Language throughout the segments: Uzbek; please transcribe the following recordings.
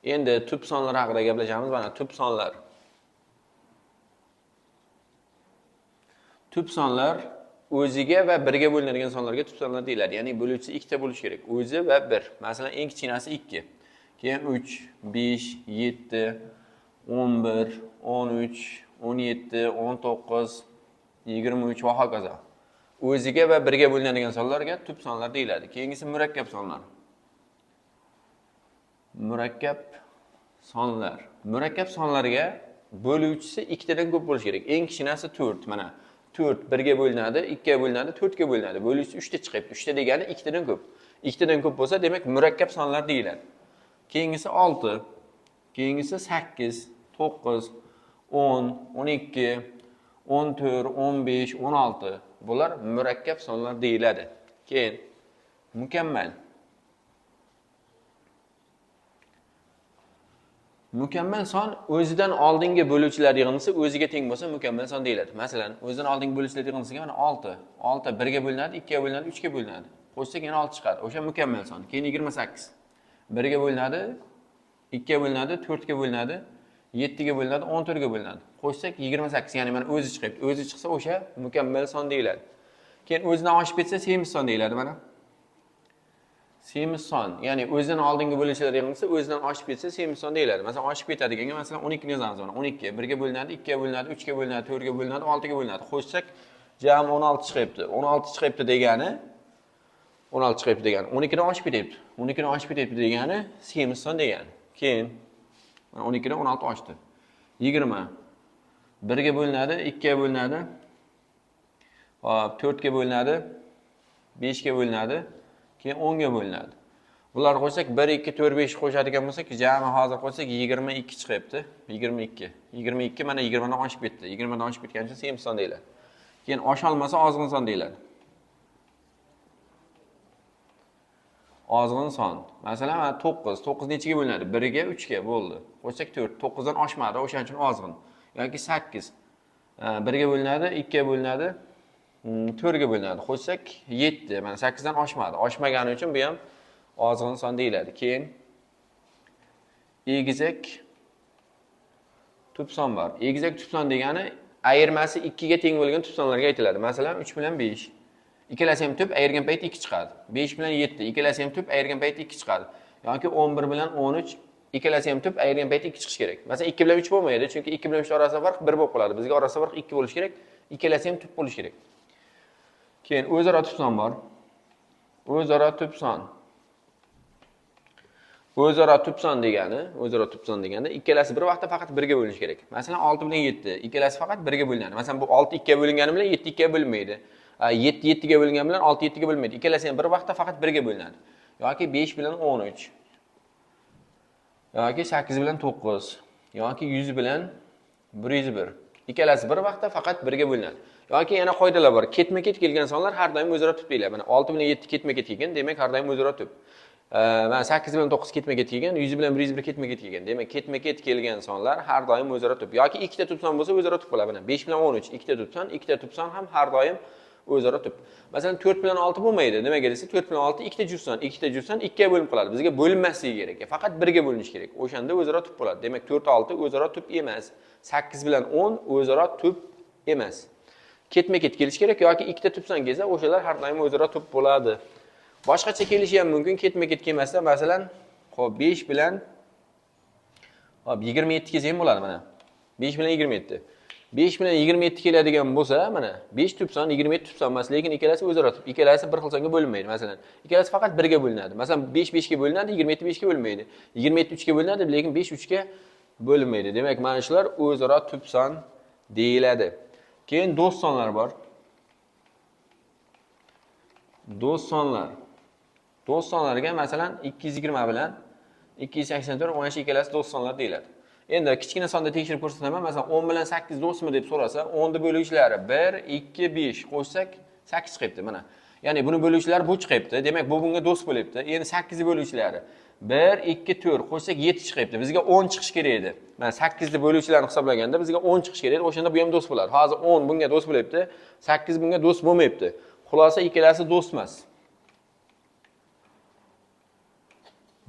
Endi tub sonlar haqida gaplashamiz. Mana tub sonlar. Tub sonlar o'ziga va birga bo'linadigan sonlarga tub sonlar deyiladi. Ya'ni bo'luvchisi ikkita bo'lishi kerak. O'zi va bir. Masalan, eng kichkinasi 2. Keyin 3, 5, 7, 11, 13, 17, 19, 23 va hokazo. O'ziga va birga bo'linadigan sonlarga tub sonlar deyiladi. Keyingisi murakkab sonlar. Murakkab sonlar. Murakkab sonlarga bo'luvchisi ikkitadan ko'p bo'lishi kerak. Eng kichkinasi 4. Mana 4 1 ga bo'linadi, 2 ga bo'linadi, 4 ga bo'linadi. Bo'luvchisi 3 ta chiqyapti. 3 ta degani 2 tadan ko'p. 2 tadan ko'p bo'lsa, demak murakkab sonlar deyiladi. Keyingisi 6, keyingisi 8, 9, 10, 12, 14, 15, 16. Bular murakkab sonlar deyiladi. Keyin mukammal. Mukammal son o'zidan oldingi bo'luvchilar yig'indisi o'ziga teng bo'lsa mukammal son deyiladi. Masalan, o'zidan oldingi bo'luvchilar yig'indisiga mana 6. 6 1 ga bo'linadi, 2 ga bo'linadi, 3 ga bo'linadi. Qo'shsak yana 6 chiqadi. O'sha mukammal son. Keyin 28. 1 ga bo'linadi, 2 ga bo'linadi, 4 ga bo'linadi, 7 ga bo'linadi, 14 ga bo'linadi. Qo'shsak 28, ya'ni mana o'zi chiqyapti. O'zi chiqsa o'sha mukammal son deyiladi. Keyin o'zidan oshib ketsa semiz son deyiladi mana. Semiz son, ya'ni o'zidan oldingi bo'luvchilar yig'indisi o'zidan oshib ketsa semiz son deyiladi. Masalan, oshib ketadiganga masalan 12 ni yozamiz mana. 12 1 ga bo'linadi, 2 ga bo'linadi, 3 ga bo'linadi, 4 ga bo'linadi, 6 ga bo'linadi. Qo'shsak jami 16 chiqyapti. 16 chiqyapti degani 16 chiqyapti degani 12 dan oshib ketyapti. 12 dan oshib ketyapti degani semiz son degani. Keyin 12 dan 16 oshdi. 20 1 ga bo'linadi, 2 ga bo'linadi, hop 4 ga bo'linadi, 5 ga bo'linadi, keyin 10 ga bo'linadi. Bular qo'shsak 1 2 4 5 qo'shadigan bo'lsak, jami hozir qo'shsak 22 chiqyapti. 22. 22 mana 20 dan oshib ketdi. 20 dan oshib ketgani uchun semiz son deyiladi. Keyin osha olmasa ozg'in son deyiladi. Ozg'in son. Masalan, 9. 9 nechiga bo'linadi? 1 ga 3 ga bo'ldi. Qo'shsak 4. 9 dan oshmadi, o'shaning uchun ozg'in. Yoki 8. 1 ga bo'linadi, 2 ga bo'linadi, 4 ga bo'linadi. Qo'shsak 7. Mana 8 dan oshmadi. Oshmagani uchun bu ham ozg'in son deyiladi. Keyin egizak tub son bor. Egizak tub son degani ayirmasi 2 ga teng bo'lgan tub sonlarga aytiladi. Masalan, 3 bilan 5. Ikkalasi ham tub, ayirgan payti 2 chiqadi. 5 bilan 7, ikkalasi ham tub, ayirgan payti 2 chiqadi. Yoki 11 bilan 13, ikkalasi ham tub, ayirgan payti 2 chiqish kerak. Masalan, 2 bilan 3 bo'lmaydi, chunki 2 bilan 3 orasida farq 1 bo'lib qoladi. Bizga orasida farq 2 bo'lish kerak, ikkalasi ham tub bo'lish kerak. Keyin o'zaro tub son bor. O'zaro tub son. O'zaro tub son degani ikkalasi bir vaqtda faqat 1 ga bo'linishi kerak. Masalan, 6 bilan 7, ikkalasi faqat 1 ga bo'linadi. Masalan, bu 6 2 ga bo'lingani bilan 7 2 ga bo'linmaydi. 7 7 ga bo'lingan bilan 6 7 ga bo'lmaydi. Ikkalasi ham bir vaqtda faqat 1 ga bo'linadi. Yoki 5 bilan 13. Yoki 8 bilan 9. Yoki 100 bilan 101. Ikkalasi bir vaqtda faqat 1 ga bo'linadi. Yoki yana qoidalar bor. Ketma-ket kelgan sonlar har doim o'zaro tub deyiladi. Mana 6 bilan 7 ketma-ket kelgan, demak har doim o'zaro tub. Mana 8 bilan 9 ketma-ket kelgan, 100 bilan 101 ketma-ket kelgan. Demak, ketma-ket kelgan sonlar har doim o'zaro tub. Yoki ikkita tub son bo'lsa o'zaro tub bo'ladi. Mana 5 bilan 13 ikkita tub son ham har doim o'zaro tub. Masalan, 4 bilan 6 bo'lmaydi. Nimaga desa, 4 bilan 6 ikkita juft son, 2 ga bo'linib qoladi. Bizga bo'linmasligi kerak. Faqat 1 ga bo'linishi kerak. O'shanda o'zaro tub bo'ladi. Demak, 4 6 o'zaro tub emas. 8 bilan 10 o'zaro tub emas. Ketma-ket kelish kerak yoki ikkita tub son kelsa, o'shalar har doim o'zaro tub bo'ladi. Boshqacha kelishi ham mumkin, ketma-ket kelmasa, masalan, xo'p 5 bilan 27 kelsa ham bo'ladi mana. 5 bilan 27. 5 bilan 27 keladigan bo'lsa, mana 5 tub son, 27 tub son emas, lekin ikkalasi o'zaro tub. Ikkalasi bir xil songa bo'linmaydi, masalan. Ikkalasi faqat 1 ga bo'linadi. Masalan, 5 5 ga bo'linadi, 27 5 ga bo'lmaydi. 27 3 ga bo'linadi, lekin 5 3 ga bo'linmaydi. Demak, mana shular o'zaro tub son deyiladi. Keyin do'st sonlar bor. Do'st sonlar. Do'st sonlarga masalan 220 bilan 284 mana shu ikkalasi do'st sonlar deyiladi. Endi kichkina sonda tekshirib ko'rsataman. Masalan, 10 bilan 8 do'stmi deb so'rasa, 10 ni bo'luvchilari 1 2 5 qo'shsak 8 chiqyapti mana. Ya'ni buni bo'luvchilari bu chiqyapti. Demak, bu bunga do'st bo'lyapti. Endi 8 ni bo'luvchilari 1 2 4 qo'shsak 7 chiqyapti. Bizga 10 chiqish kerak edi. Mana 8 ni bo'luvchilarni hisoblaganda bizga 10 chiqish kerak edi. O'shanda bu ham do'st bo'ladi. Hozir 10 bunga do'st bo'lyapti, 8 bunga do'st bo'lmayapti. Xulosa ikkalasi do'st emas.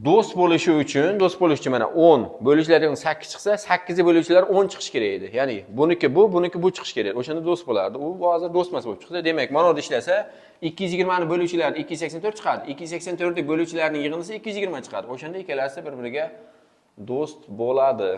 do'st bo'lish uchun mana 10 bo'lishlar yig'indisi 8 chiqsa, 8 bo'luvchilar 10 chiqish kerak edi. Ya'ni buniki bu chiqish kerak. O'shanda do'st bo'lardi. U hozir do'st emas bo'lib chiqdi. Demak, mana bu ishlasa 220 ni bo'luvchilar 284 chiqadi. 284 ning bo'luvchilarining yig'indisi 220 chiqadi. O'shanda ikkalasi bir-biriga do'st bo'ladi.